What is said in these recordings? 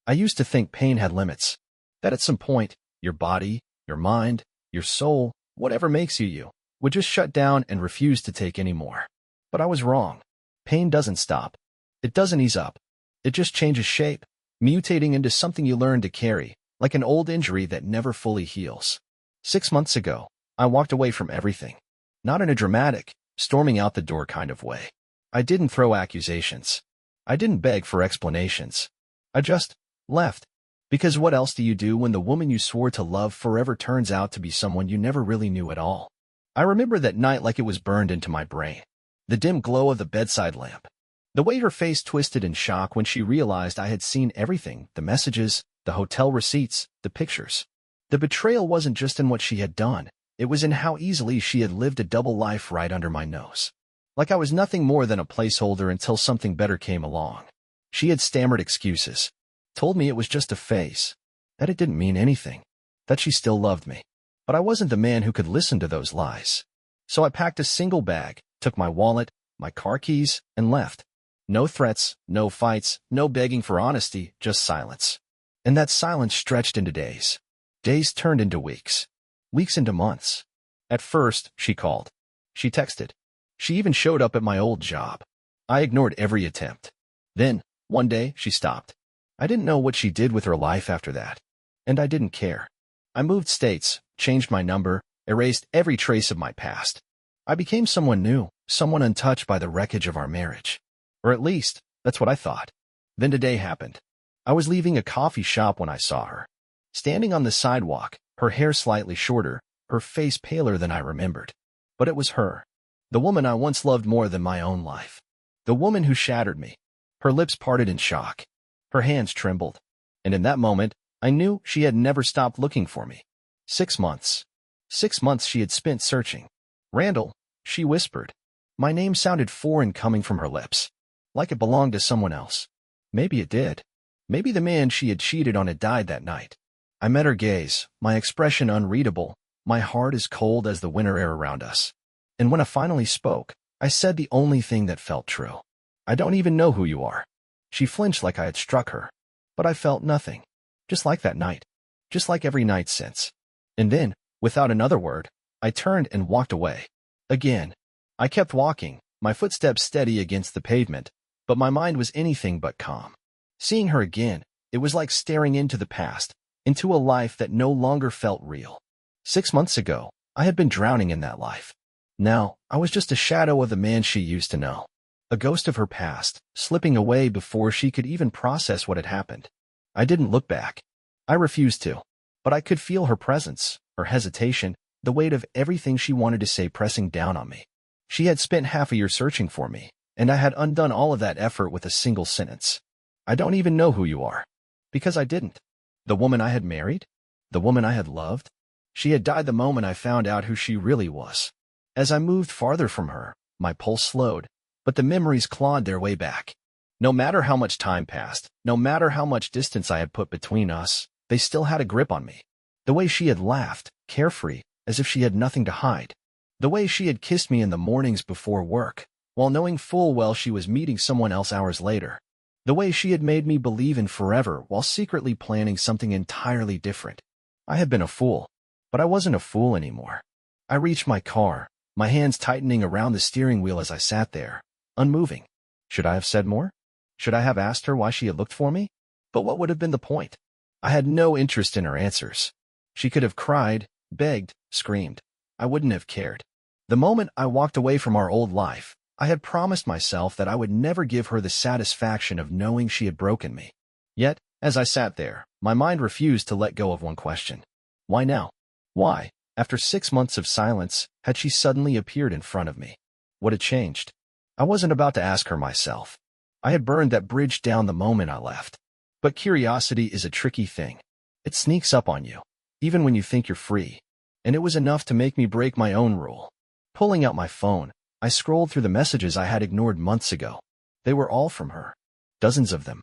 I used to think pain had limits, that at some point, your body, your mind, your soul, whatever makes you you, would just shut down and refuse to take any more. But I was wrong. Pain doesn't stop. It doesn't ease up. It just changes shape, mutating into something you learn to carry, like an old injury that never fully heals. 6 months ago, I walked away from everything. Not in a dramatic, storming out the door kind of way. I didn't throw accusations. I didn't beg for explanations. I just left. Because what else do you do when the woman you swore to love forever turns out to be someone you never really knew at all? I remember that night like it was burned into my brain. The dim glow of the bedside lamp. The way her face twisted in shock when she realized I had seen everything, the messages, the hotel receipts, the pictures. The betrayal wasn't just in what she had done. It was in how easily she had lived a double life right under my nose. Like I was nothing more than a placeholder until something better came along. She had stammered excuses. Told me it was just a phase. That it didn't mean anything. That she still loved me. But I wasn't the man who could listen to those lies. So I packed a single bag, took my wallet, my car keys, and left. No threats, no fights, no begging for honesty, just silence. And that silence stretched into days. Days turned into weeks. Weeks into months. At first, she called. She texted. She even showed up at my old job. I ignored every attempt. Then, one day, she stopped. I didn't know what she did with her life after that. And I didn't care. I moved states, changed my number, erased every trace of my past. I became someone new, someone untouched by the wreckage of our marriage. Or at least, that's what I thought. Then today happened. I was leaving a coffee shop when I saw her. Standing on the sidewalk, her hair slightly shorter, her face paler than I remembered. But it was her. The woman I once loved more than my own life. The woman who shattered me. Her lips parted in shock. Her hands trembled. And in that moment, I knew she had never stopped looking for me. 6 months. 6 months she had spent searching. Randall, she whispered. My name sounded foreign coming from her lips. Like it belonged to someone else. Maybe it did. Maybe the man she had cheated on had died that night. I met her gaze, my expression unreadable, my heart as cold as the winter air around us. And when I finally spoke, I said the only thing that felt true. I don't even know who you are. She flinched like I had struck her. But I felt nothing. Just like that night. Just like every night since. And then, without another word, I turned and walked away. Again. I kept walking, my footsteps steady against the pavement, but my mind was anything but calm. Seeing her again, it was like staring into the past, into a life that no longer felt real. 6 months ago, I had been drowning in that life. Now, I was just a shadow of the man she used to know. A ghost of her past, slipping away before she could even process what had happened. I didn't look back. I refused to. But I could feel her presence, her hesitation, the weight of everything she wanted to say pressing down on me. She had spent half a year searching for me, and I had undone all of that effort with a single sentence. I don't even know who you are. Because I didn't. The woman I had married? The woman I had loved? She had died the moment I found out who she really was. As I moved farther from her, my pulse slowed, but the memories clawed their way back. No matter how much time passed, no matter how much distance I had put between us, they still had a grip on me. The way she had laughed, carefree, as if she had nothing to hide. The way she had kissed me in the mornings before work, while knowing full well she was meeting someone else hours later. The way she had made me believe in forever while secretly planning something entirely different. I had been a fool, but I wasn't a fool anymore. I reached my car, my hands tightening around the steering wheel as I sat there, unmoving. Should I have said more? Should I have asked her why she had looked for me? But what would have been the point? I had no interest in her answers. She could have cried, begged, screamed. I wouldn't have cared. The moment I walked away from our old life, I had promised myself that I would never give her the satisfaction of knowing she had broken me. Yet, as I sat there, my mind refused to let go of one question. Why now? Why, after 6 months of silence, had she suddenly appeared in front of me? What had changed? I wasn't about to ask her myself. I had burned that bridge down the moment I left. But curiosity is a tricky thing. It sneaks up on you, even when you think you're free. And it was enough to make me break my own rule. Pulling out my phone, I scrolled through the messages I had ignored months ago. They were all from her. Dozens of them.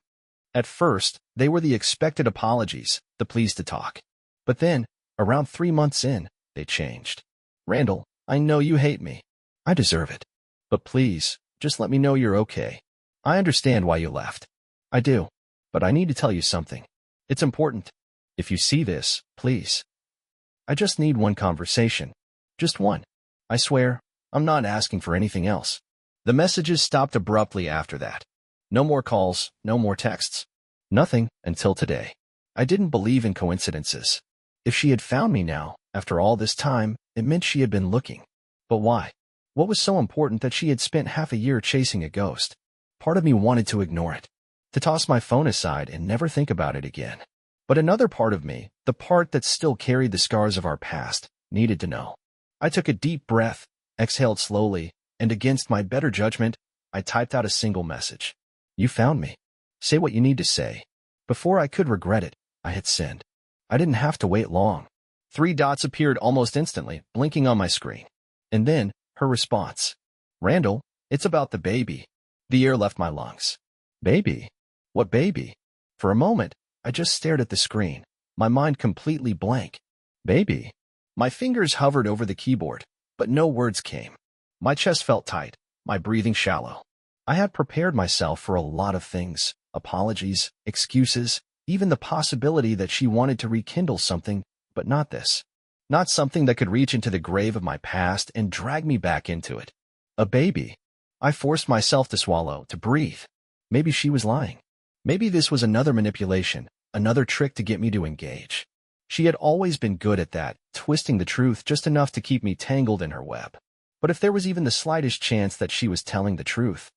At first, they were the expected apologies, the pleas to talk. But then, around 3 months in, they changed. Randall, I know you hate me. I deserve it. But please, just let me know you're okay. I understand why you left. I do. But I need to tell you something. It's important. If you see this, please. I just need one conversation. Just one. I swear, I'm not asking for anything else. The messages stopped abruptly after that. No more calls, no more texts. Nothing until today. I didn't believe in coincidences. If she had found me now, after all this time, it meant she had been looking. But why? What was so important that she had spent half a year chasing a ghost? Part of me wanted to ignore it, to toss my phone aside and never think about it again. But another part of me, the part that still carried the scars of our past, needed to know. I took a deep breath, exhaled slowly, and against my better judgment, I typed out a single message. You found me. Say what you need to say. Before I could regret it, I hit send. I didn't have to wait long. 3 dots appeared almost instantly, blinking on my screen. And then, her response. Randall, it's about the baby. The air left my lungs. Baby? What baby? For a moment, I just stared at the screen, my mind completely blank. Baby? My fingers hovered over the keyboard, but no words came. My chest felt tight, my breathing shallow. I had prepared myself for a lot of things, apologies, excuses, even the possibility that she wanted to rekindle something, but not this. Not something that could reach into the grave of my past and drag me back into it. A baby. I forced myself to swallow, to breathe. Maybe she was lying. Maybe this was another manipulation, another trick to get me to engage. She had always been good at that, twisting the truth just enough to keep me tangled in her web. But if there was even the slightest chance that she was telling the truth...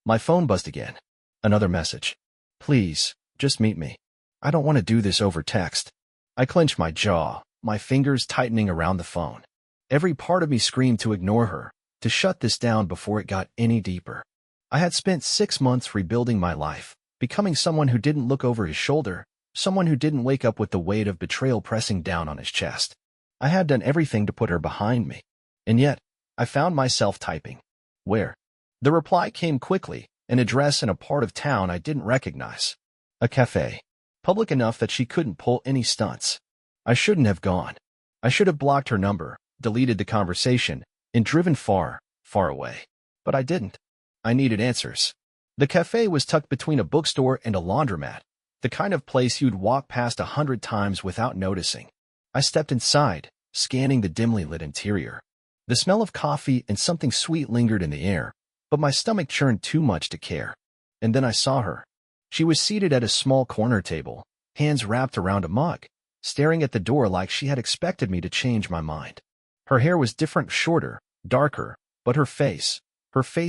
My phone buzzed again. Another message. Please, just meet me. I don't want to do this over text. I clenched my jaw, my fingers tightening around the phone. Every part of me screamed to ignore her, to shut this down before it got any deeper. I had spent 6 months rebuilding my life, becoming someone who didn't look over his shoulder, someone who didn't wake up with the weight of betrayal pressing down on his chest. I had done everything to put her behind me. And yet, I found myself typing. Where? The reply came quickly, an address in a part of town I didn't recognize. A cafe. Public enough that she couldn't pull any stunts. I shouldn't have gone. I should have blocked her number, deleted the conversation, and driven far, far away. But I didn't. I needed answers. The cafe was tucked between a bookstore and a laundromat, the kind of place you'd walk past 100 times without noticing. I stepped inside, scanning the dimly lit interior. The smell of coffee and something sweet lingered in the air, but my stomach churned too much to care. And then I saw her. She was seated at a small corner table, hands wrapped around a mug, staring at the door like she had expected me to change my mind. Her hair was different, shorter, darker, but her face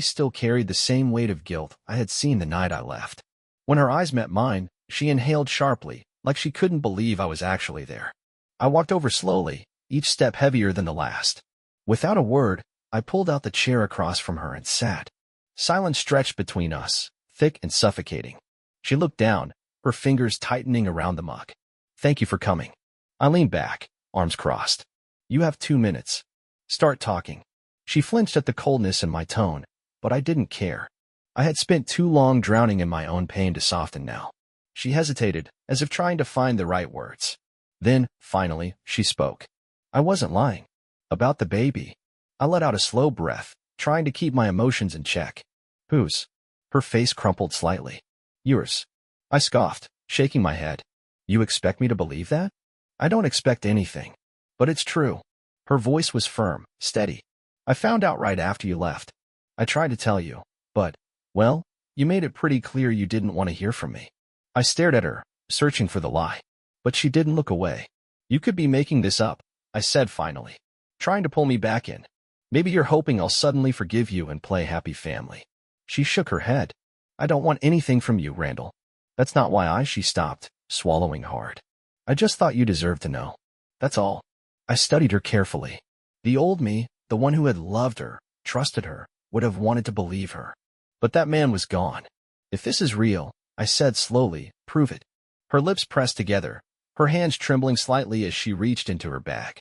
still carried the same weight of guilt I had seen the night I left. When her eyes met mine, she inhaled sharply, like she couldn't believe I was actually there. I walked over slowly, each step heavier than the last. Without a word, I pulled out the chair across from her and sat. Silence stretched between us, thick and suffocating. She looked down, her fingers tightening around the mug. Thank you for coming. I leaned back, arms crossed. You have 2 minutes. Start talking. She flinched at the coldness in my tone, but I didn't care. I had spent too long drowning in my own pain to soften now. She hesitated, as if trying to find the right words. Then, finally, she spoke. I wasn't lying. About the baby. I let out a slow breath, trying to keep my emotions in check. Whose? Her face crumpled slightly. Yours. I scoffed, shaking my head. You expect me to believe that? I don't expect anything. But it's true. Her voice was firm, steady. I found out right after you left. I tried to tell you, but, well, you made it pretty clear you didn't want to hear from me. I stared at her, searching for the lie. But she didn't look away. You could be making this up, I said finally, trying to pull me back in. Maybe you're hoping I'll suddenly forgive you and play happy family. She shook her head. I don't want anything from you, Randall. That's not why she stopped, swallowing hard. I just thought you deserved to know. That's all. I studied her carefully. The old me, the one who had loved her, trusted her, would have wanted to believe her. But that man was gone. If this is real, I said slowly, prove it. Her lips pressed together, her hands trembling slightly as she reached into her bag.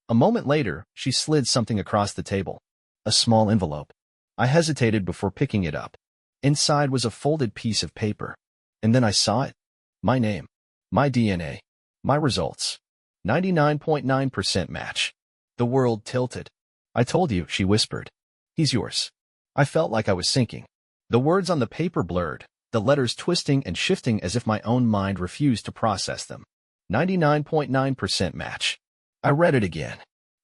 A moment later, she slid something across the table. A small envelope. I hesitated before picking it up. Inside was a folded piece of paper. And then I saw it. My name. My DNA. My results. 99.9% match. The world tilted. I told you, she whispered. He's yours. I felt like I was sinking. The words on the paper blurred, the letters twisting and shifting as if my own mind refused to process them. 99.9% match. I read it again.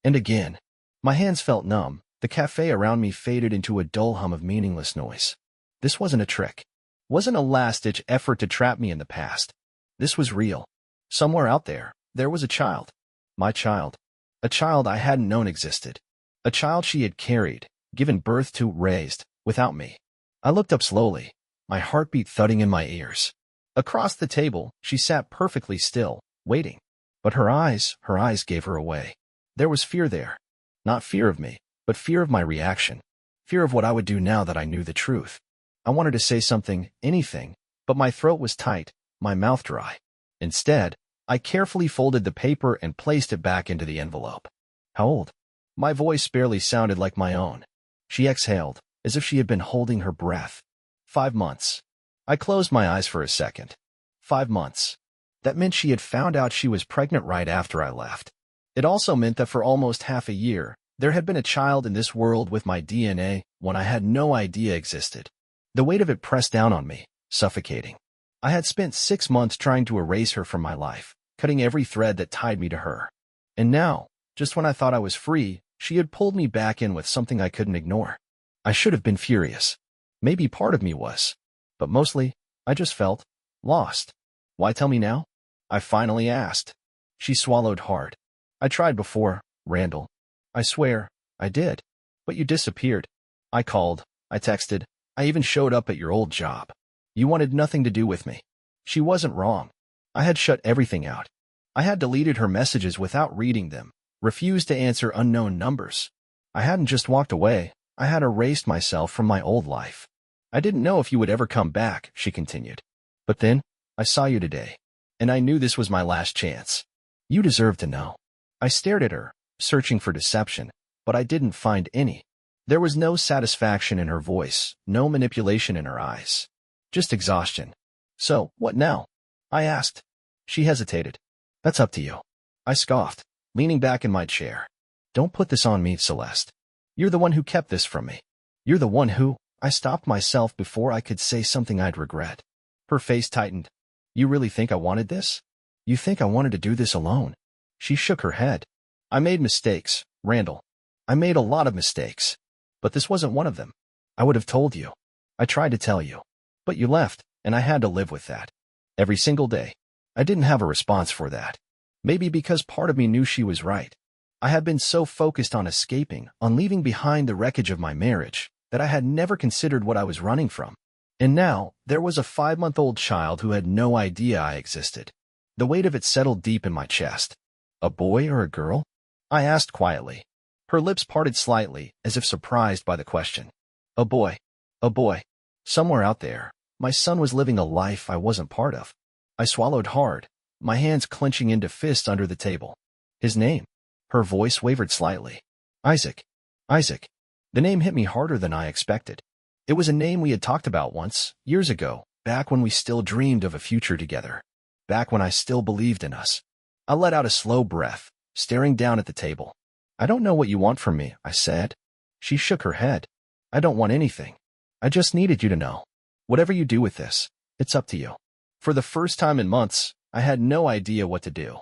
And again. My hands felt numb. The cafe around me faded into a dull hum of meaningless noise. This wasn't a trick. Wasn't a last-ditch effort to trap me in the past. This was real. Somewhere out there, there was a child. My child. A child I hadn't known existed. A child she had carried, given birth to, raised, without me. I looked up slowly, my heartbeat thudding in my ears. Across the table, she sat perfectly still, waiting. But her eyes gave her away. There was fear there. Not fear of me, but fear of my reaction. Fear of what I would do now that I knew the truth. I wanted to say something, anything, but my throat was tight, my mouth dry. Instead, I carefully folded the paper and placed it back into the envelope. How old? My voice barely sounded like my own. She exhaled, as if she had been holding her breath. 5 months. I closed my eyes for a second. 5 months. That meant she had found out she was pregnant right after I left. It also meant that for almost half a year, there had been a child in this world with my DNA, one I had no idea existed. The weight of it pressed down on me, suffocating. I had spent 6 months trying to erase her from my life, cutting every thread that tied me to her. And now, just when I thought I was free, she had pulled me back in with something I couldn't ignore. I should have been furious. Maybe part of me was. But mostly, I just felt lost. Why tell me now? I finally asked. She swallowed hard. I tried before, Randall. I swear, I did. But you disappeared. I called, I texted, I even showed up at your old job. You wanted nothing to do with me. She wasn't wrong. I had shut everything out. I had deleted her messages without reading them, refused to answer unknown numbers. I hadn't just walked away, I had erased myself from my old life. I didn't know if you would ever come back, she continued. But then, I saw you today, and I knew this was my last chance. You deserve to know. I stared at her, searching for deception, but I didn't find any. There was no satisfaction in her voice, no manipulation in her eyes. Just exhaustion. So, what now? I asked. She hesitated. That's up to you. I scoffed, leaning back in my chair. Don't put this on me, Celeste. You're the one who kept this from me. You're the one who... I stopped myself before I could say something I'd regret. Her face tightened. You really think I wanted this? You think I wanted to do this alone? She shook her head. I made mistakes, Randall. I made a lot of mistakes. But this wasn't one of them. I would have told you. I tried to tell you. But you left, and I had to live with that. Every single day. I didn't have a response for that. Maybe because part of me knew she was right. I had been so focused on escaping, on leaving behind the wreckage of my marriage, that I had never considered what I was running from. And now, there was a 5-month-old child who had no idea I existed. The weight of it settled deep in my chest. A boy or a girl? I asked quietly. Her lips parted slightly, as if surprised by the question. A boy. A boy. Somewhere out there, my son was living a life I wasn't part of. I swallowed hard, my hands clenching into fists under the table. His name. Her voice wavered slightly. Isaac. Isaac. The name hit me harder than I expected. It was a name we had talked about once, years ago, back when we still dreamed of a future together. Back when I still believed in us. I let out a slow breath, staring down at the table. I don't know what you want from me, I said. She shook her head. I don't want anything. I just needed you to know. Whatever you do with this, it's up to you. For the first time in months, I had no idea what to do.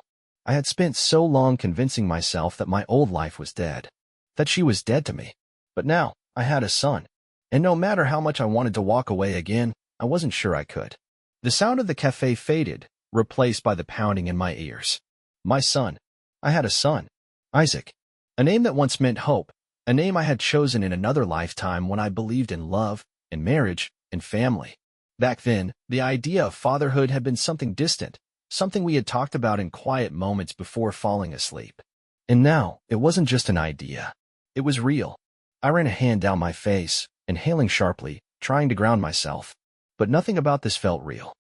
I had spent so long convincing myself that my old life was dead. That she was dead to me. But now, I had a son. And no matter how much I wanted to walk away again, I wasn't sure I could. The sound of the cafe faded, replaced by the pounding in my ears. My son. I had a son. Isaac. A name that once meant hope. A name I had chosen in another lifetime when I believed in love, in marriage, in family. Back then, the idea of fatherhood had been something distant, something we had talked about in quiet moments before falling asleep. And now, it wasn't just an idea. It was real. I ran a hand down my face, inhaling sharply, trying to ground myself. But nothing about this felt real.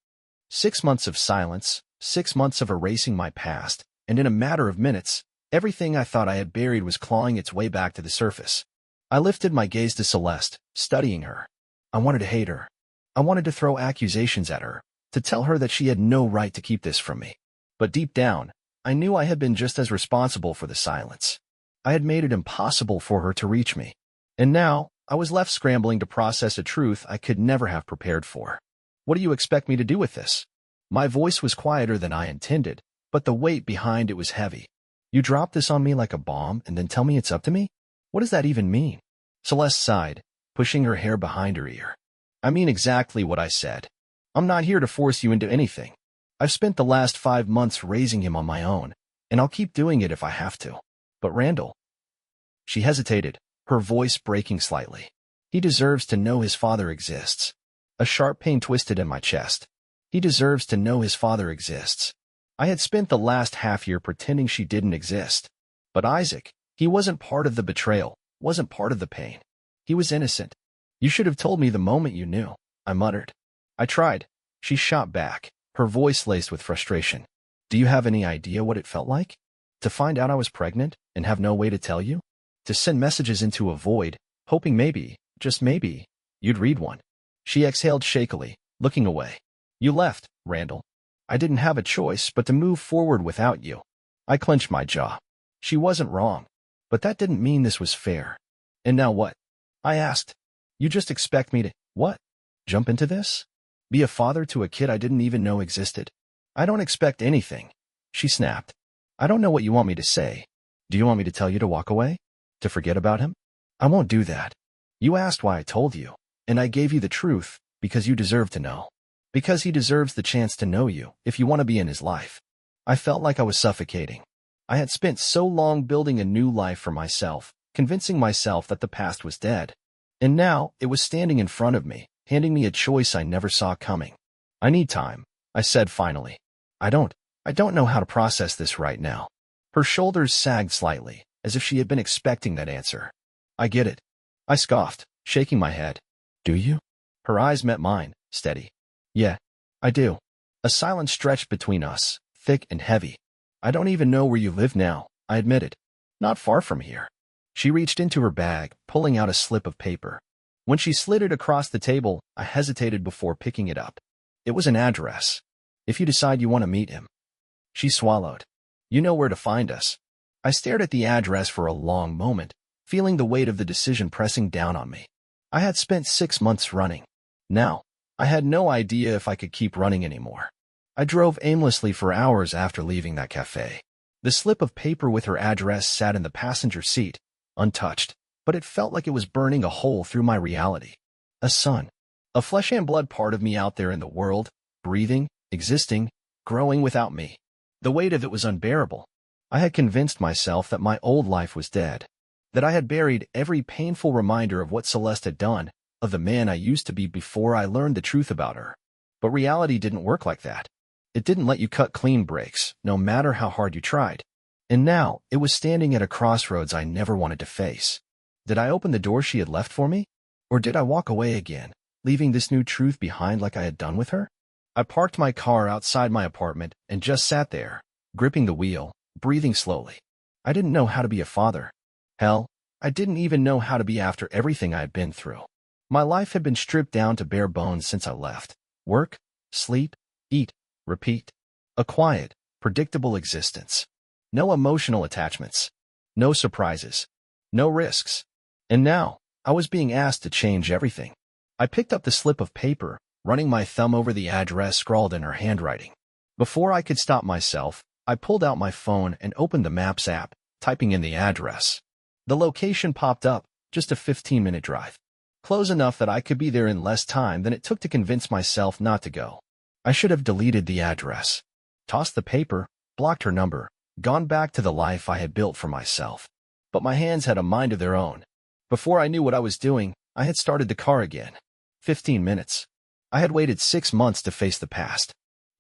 6 months of silence, 6 months of erasing my past, and in a matter of minutes, everything I thought I had buried was clawing its way back to the surface. I lifted my gaze to Celeste, studying her. I wanted to hate her. I wanted to throw accusations at her, to tell her that she had no right to keep this from me. But deep down, I knew I had been just as responsible for the silence. I had made it impossible for her to reach me. And now, I was left scrambling to process a truth I could never have prepared for. What do you expect me to do with this? My voice was quieter than I intended, but the weight behind it was heavy. You drop this on me like a bomb and then tell me it's up to me? What does that even mean? Celeste sighed, pushing her hair behind her ear. I mean exactly what I said. I'm not here to force you into anything. I've spent the last 5 months raising him on my own, and I'll keep doing it if I have to. But Randall... She hesitated, her voice breaking slightly. He deserves to know his father exists. A sharp pain twisted in my chest. He deserves to know his father exists. I had spent the last half year pretending she didn't exist. But Isaac, he wasn't part of the betrayal, wasn't part of the pain. He was innocent. You should have told me the moment you knew, I muttered. I tried. She shot back, her voice laced with frustration. Do you have any idea what it felt like? To find out I was pregnant and have no way to tell you? To send messages into a void, hoping maybe, just maybe, you'd read one. She exhaled shakily, looking away. You left, Randall. I didn't have a choice but to move forward without you. I clenched my jaw. She wasn't wrong, but that didn't mean this was fair. And now what? I asked. You just expect me to, what? Jump into this? Be a father to a kid I didn't even know existed? I don't expect anything. She snapped. I don't know what you want me to say. Do you want me to tell you to walk away? To forget about him? I won't do that. You asked why I told you, and I gave you the truth because you deserve to know. Because he deserves the chance to know you if you want to be in his life. I felt like I was suffocating. I had spent so long building a new life for myself, convincing myself that the past was dead. And now it was standing in front of me, handing me a choice I never saw coming. I need time, I said finally. I don't know how to process this right now. Her shoulders sagged slightly, as if she had been expecting that answer. I get it. I scoffed, shaking my head. Do you? Her eyes met mine, steady. Yeah, I do. A silence stretched between us, thick and heavy. I don't even know where you live now, I admitted. Not far from here. She reached into her bag, pulling out a slip of paper. When she slid it across the table, I hesitated before picking it up. It was an address. If you decide you want to meet him. She swallowed. You know where to find us. I stared at the address for a long moment, feeling the weight of the decision pressing down on me. I had spent 6 months running. Now, I had no idea if I could keep running anymore. I drove aimlessly for hours after leaving that cafe. The slip of paper with her address sat in the passenger seat, untouched, but it felt like it was burning a hole through my reality. A son. A flesh and blood part of me out there in the world, breathing, existing, growing without me. The weight of it was unbearable. I had convinced myself that my old life was dead, that I had buried every painful reminder of what Celeste had done, of the man I used to be before I learned the truth about her. But reality didn't work like that. It didn't let you cut clean breaks, no matter how hard you tried. And now, it was standing at a crossroads I never wanted to face. Did I open the door she had left for me? Or did I walk away again, leaving this new truth behind like I had done with her? I parked my car outside my apartment and just sat there, gripping the wheel, breathing slowly. I didn't know how to be a father. Hell, I didn't even know how to be after everything I had been through. My life had been stripped down to bare bones since I left. Work, sleep, eat, repeat. A quiet, predictable existence. No emotional attachments. No surprises. No risks. And now, I was being asked to change everything. I picked up the slip of paper, running my thumb over the address scrawled in her handwriting. Before I could stop myself, I pulled out my phone and opened the Maps app, typing in the address. The location popped up, just a 15-minute drive. Close enough that I could be there in less time than it took to convince myself not to go. I should have deleted the address, tossed the paper, blocked her number, gone back to the life I had built for myself. But my hands had a mind of their own. Before I knew what I was doing, I had started the car again. 15 minutes. I had waited 6 months to face the past.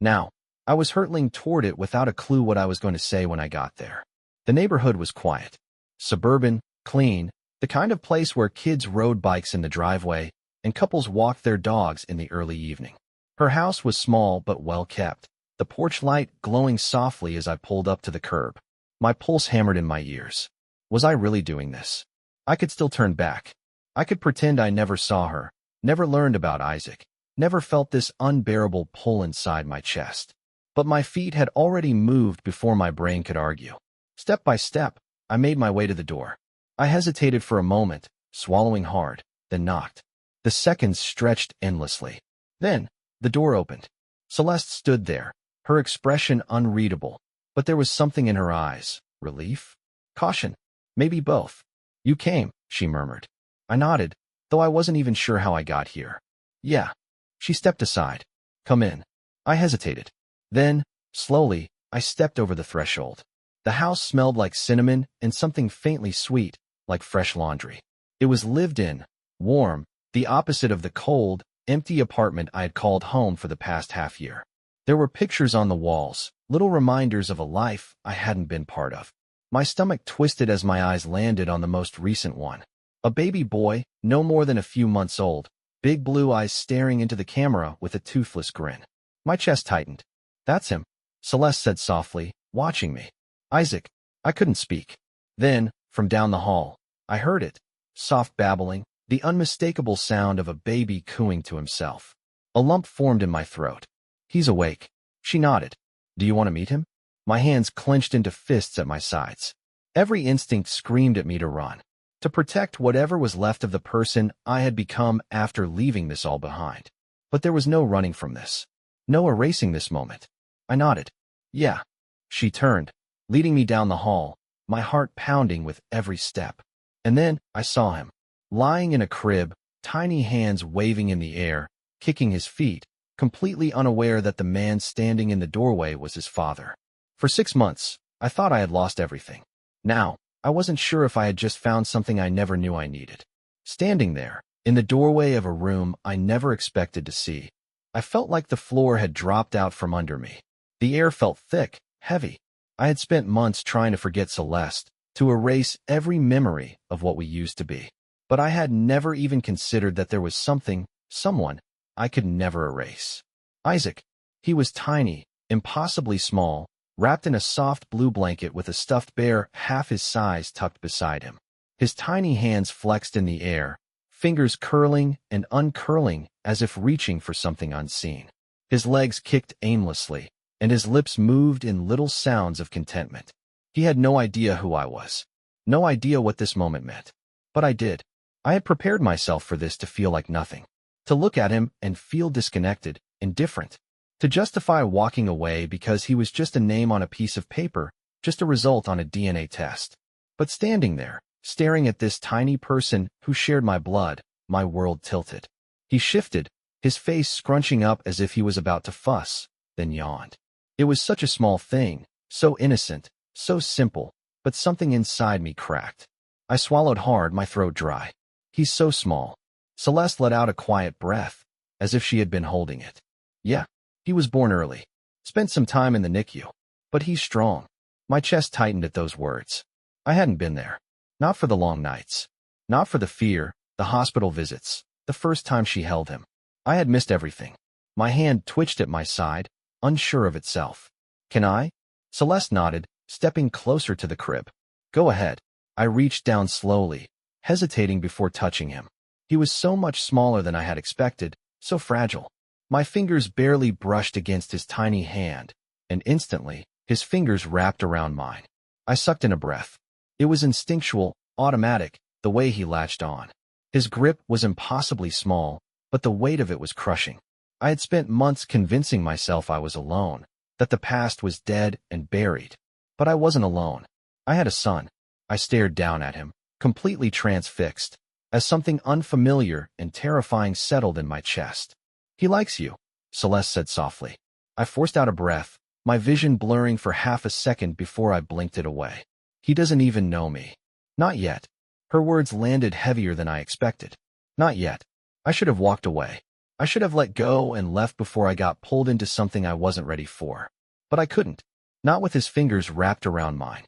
Now, I was hurtling toward it without a clue what I was going to say when I got there. The neighborhood was quiet. Suburban, clean, the kind of place where kids rode bikes in the driveway and couples walked their dogs in the early evening. Her house was small but well kept, the porch light glowing softly as I pulled up to the curb. My pulse hammered in my ears. Was I really doing this? I could still turn back. I could pretend I never saw her, never learned about Isaac, never felt this unbearable pull inside my chest. But my feet had already moved before my brain could argue. Step by step, I made my way to the door. I hesitated for a moment, swallowing hard, then knocked. The seconds stretched endlessly. Then, The door opened. Celeste stood there, her expression unreadable, but there was something in her eyes. Relief? Caution? Maybe both. You came, she murmured. I nodded, though I wasn't even sure how I got here. Yeah. She stepped aside. Come in. I hesitated. Then, slowly, I stepped over the threshold. The house smelled like cinnamon and something faintly sweet, like fresh laundry. It was lived in, warm, the opposite of the cold, empty apartment I had called home for the past half-year. There were pictures on the walls, little reminders of a life I hadn't been part of. My stomach twisted as my eyes landed on the most recent one. A baby boy, no more than a few months old, big blue eyes staring into the camera with a toothless grin. My chest tightened. That's him, Celeste said softly, watching me. Isaac. I couldn't speak. Then, from down the hall, I heard it. Soft babbling, the unmistakable sound of a baby cooing to himself. A lump formed in my throat. He's awake. She nodded. Do you want to meet him? My hands clenched into fists at my sides. Every instinct screamed at me to run, to protect whatever was left of the person I had become after leaving this all behind. But there was no running from this. No erasing this moment. I nodded. Yeah. She turned, leading me down the hall, my heart pounding with every step. And then I saw him, lying in a crib, tiny hands waving in the air, kicking his feet, completely unaware that the man standing in the doorway was his father. For 6 months, I thought I had lost everything. Now, I wasn't sure if I had just found something I never knew I needed. Standing there, in the doorway of a room I never expected to see, I felt like the floor had dropped out from under me. The air felt thick, heavy. I had spent months trying to forget Celeste, to erase every memory of what we used to be. But I had never even considered that there was something, someone, I could never erase. Isaac. He was tiny, impossibly small, wrapped in a soft blue blanket with a stuffed bear half his size tucked beside him. His tiny hands flexed in the air, fingers curling and uncurling as if reaching for something unseen. His legs kicked aimlessly, and his lips moved in little sounds of contentment. He had no idea who I was, no idea what this moment meant. But I did. I had prepared myself for this to feel like nothing, to look at him and feel disconnected, indifferent, to justify walking away because he was just a name on a piece of paper, just a result on a DNA test. But standing there, staring at this tiny person who shared my blood, my world tilted. He shifted, his face scrunching up as if he was about to fuss, then yawned. It was such a small thing, so innocent, so simple, but something inside me cracked. I swallowed hard, my throat dry. He's so small. Celeste let out a quiet breath, as if she had been holding it. Yeah, he was born early. Spent some time in the NICU. But he's strong. My chest tightened at those words. I hadn't been there. Not for the long nights. Not for the fear, the hospital visits, the first time she held him. I had missed everything. My hand twitched at my side, unsure of itself. Can I? Celeste nodded, stepping closer to the crib. Go ahead. I reached down slowly, hesitating before touching him. He was so much smaller than I had expected, so fragile. My fingers barely brushed against his tiny hand, and instantly, his fingers wrapped around mine. I sucked in a breath. It was instinctual, automatic, the way he latched on. His grip was impossibly small, but the weight of it was crushing. I had spent months convincing myself I was alone, that the past was dead and buried. But I wasn't alone. I had a son. I stared down at him, completely transfixed, as something unfamiliar and terrifying settled in my chest. He likes you, Celeste said softly. I forced out a breath, my vision blurring for half a second before I blinked it away. He doesn't even know me. Not yet. Her words landed heavier than I expected. Not yet. I should have walked away. I should have let go and left before I got pulled into something I wasn't ready for. But I couldn't. Not with his fingers wrapped around mine.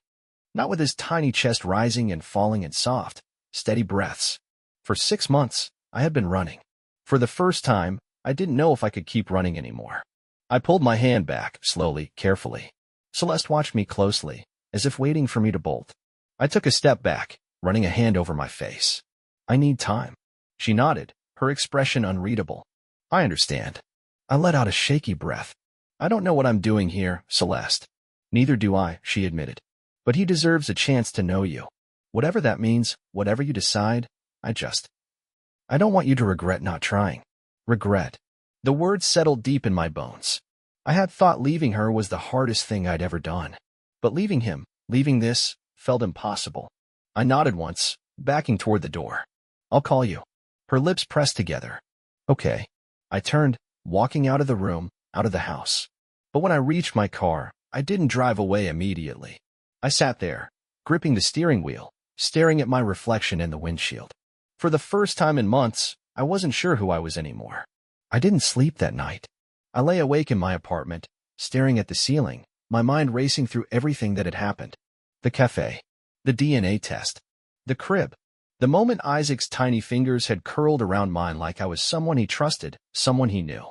Not with his tiny chest rising and falling in soft, steady breaths. For 6 months, I had been running. For the first time, I didn't know if I could keep running anymore. I pulled my hand back, slowly, carefully. Celeste watched me closely, as if waiting for me to bolt. I took a step back, running a hand over my face. I need time. She nodded, her expression unreadable. I understand. I let out a shaky breath. I don't know what I'm doing here, Celeste. Neither do I, she admitted. But he deserves a chance to know you. Whatever that means, whatever you decide, I don't want you to regret not trying. Regret. The words settled deep in my bones. I had thought leaving her was the hardest thing I'd ever done. But leaving him, leaving this, felt impossible. I nodded once, backing toward the door. I'll call you. Her lips pressed together. Okay. I turned, walking out of the room, out of the house. But when I reached my car, I didn't drive away immediately. I sat there, gripping the steering wheel, staring at my reflection in the windshield. For the first time in months, I wasn't sure who I was anymore. I didn't sleep that night. I lay awake in my apartment, staring at the ceiling, my mind racing through everything that had happened. The cafe. The DNA test. The crib. The moment Isaac's tiny fingers had curled around mine like I was someone he trusted, someone he knew.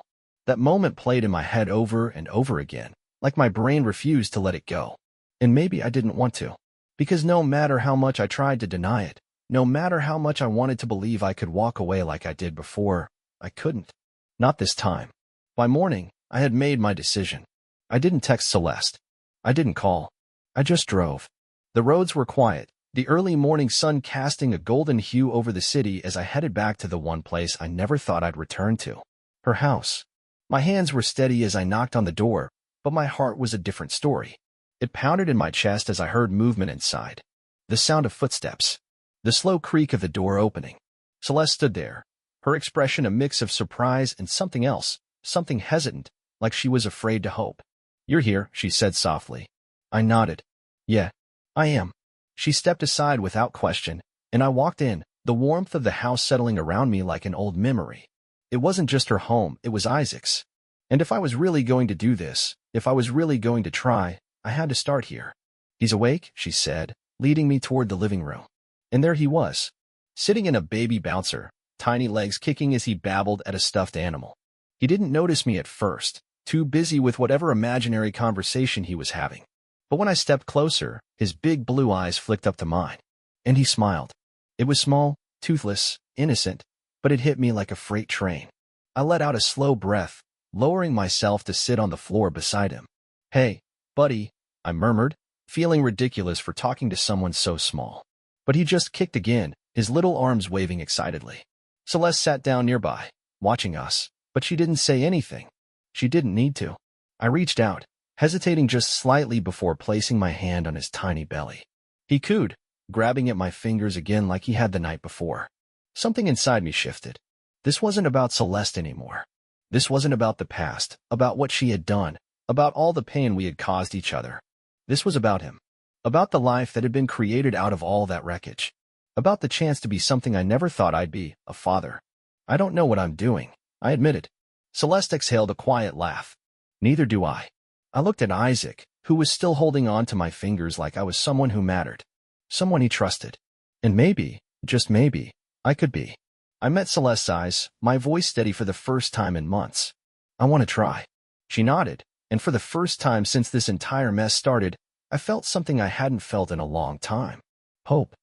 That moment played in my head over and over again, like my brain refused to let it go. And maybe I didn't want to. Because no matter how much I tried to deny it, no matter how much I wanted to believe I could walk away like I did before, I couldn't. Not this time. By morning, I had made my decision. I didn't text Celeste. I didn't call. I just drove. The roads were quiet, the early morning sun casting a golden hue over the city as I headed back to the one place I never thought I'd return to. Her house. My hands were steady as I knocked on the door, but my heart was a different story. It pounded in my chest as I heard movement inside. The sound of footsteps. The slow creak of the door opening. Celeste stood there, her expression a mix of surprise and something else, something hesitant, like she was afraid to hope. "You're here," she said softly. I nodded. "Yeah, I am." She stepped aside without question, and I walked in, the warmth of the house settling around me like an old memory. It wasn't just her home, it was Isaac's. And if I was really going to do this, if I was really going to try, I had to start here. "He's awake," she said, leading me toward the living room. And there he was, sitting in a baby bouncer, tiny legs kicking as he babbled at a stuffed animal. He didn't notice me at first, too busy with whatever imaginary conversation he was having. But when I stepped closer, his big blue eyes flicked up to mine. And he smiled. It was small, toothless, innocent, but it hit me like a freight train. I let out a slow breath, lowering myself to sit on the floor beside him. "Hey, buddy," I murmured, feeling ridiculous for talking to someone so small. But he just kicked again, his little arms waving excitedly. Celeste sat down nearby, watching us, but she didn't say anything. She didn't need to. I reached out, hesitating just slightly before placing my hand on his tiny belly. He cooed, grabbing at my fingers again like he had the night before. Something inside me shifted. This wasn't about Celeste anymore. This wasn't about the past, about what she had done, about all the pain we had caused each other. This was about him. About the life that had been created out of all that wreckage. About the chance to be something I never thought I'd be, a father. "I don't know what I'm doing," I admitted. Celeste exhaled a quiet laugh. "Neither do I." I looked at Isaac, who was still holding on to my fingers like I was someone who mattered. Someone he trusted. And maybe, just maybe, I could be. I met Celeste's eyes, my voice steady for the first time in months. "I want to try." She nodded, and for the first time since this entire mess started, I felt something I hadn't felt in a long time. Hope.